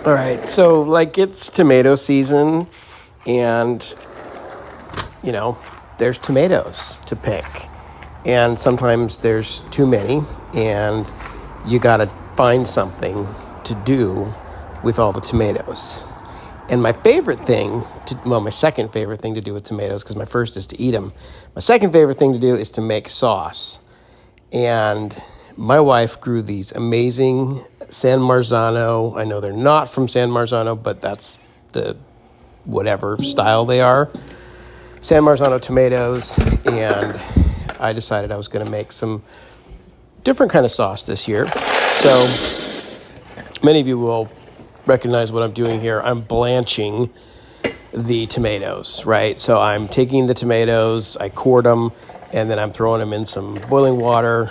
All right, so like it's tomato season, and there's tomatoes to pick, and sometimes there's too many, and you gotta find something to do with all the tomatoes. And my second favorite thing to do with tomatoes, because my first is to eat them, my second favorite thing to do is to make sauce. And my wife grew these amazing San Marzano. I know they're not from San Marzano, but that's the whatever style they are. San Marzano tomatoes. And I decided I was going to make some different kind of sauce this year. So many of you will recognize what I'm doing here. I'm blanching the tomatoes, right? So I'm taking the tomatoes, I quart them, and then I'm throwing them in some boiling water.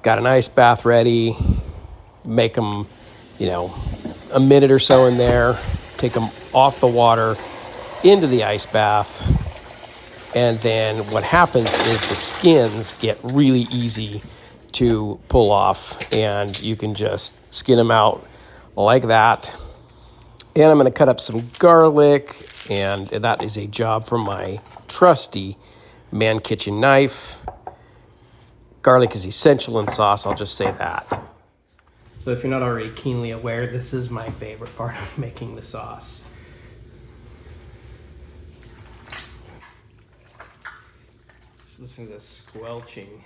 Got an ice bath ready. Make them, a minute or so in there. Take them off the water into the ice bath. And then what happens is the skins get really easy to pull off, and you can just skin them out like that. And I'm going to cut up some garlic, and that is a job for my trusty man kitchen knife. Garlic is essential in sauce, I'll just say that. So if you're not already keenly aware, this is my favorite part of making the sauce. Just listen to this squelching.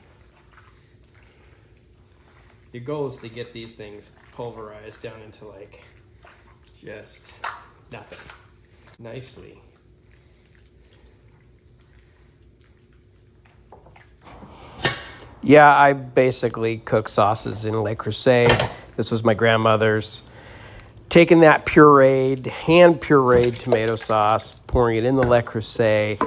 Your goal is to get these things pulverized down into just nothing. Nicely. Yeah, I basically cook sauces in Le Creuset. This was my grandmother's. Taking that hand pureed tomato sauce, pouring it in the Le Creuset,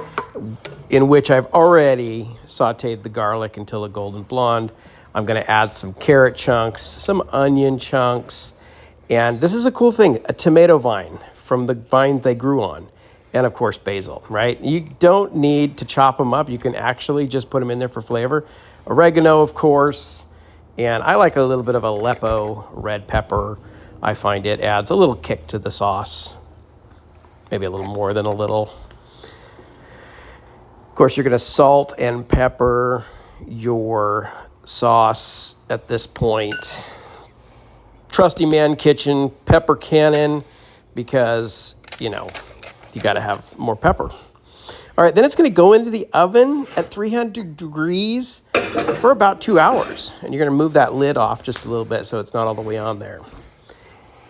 in which I've already sauteed the garlic until a golden blonde. I'm going to add some carrot chunks, some onion chunks, and this is a cool thing, a tomato vine from the vine they grew on. And of course, basil, right? You don't need to chop them up. You can actually just put them in there for flavor. Oregano, of course. And I like a little bit of Aleppo red pepper. I find it adds a little kick to the sauce. Maybe a little more than a little. Of course, you're going to salt and pepper your sauce at this point. Trusty man kitchen pepper cannon, because, you got to have more pepper. All right, then it's going to go into the oven at 300 degrees for about 2 hours. And you're going to move that lid off just a little bit so it's not all the way on there.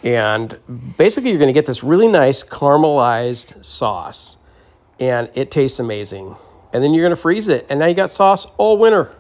And basically, you're going to get this really nice caramelized sauce. And it tastes amazing. And then you're going to freeze it. And now you got sauce all winter.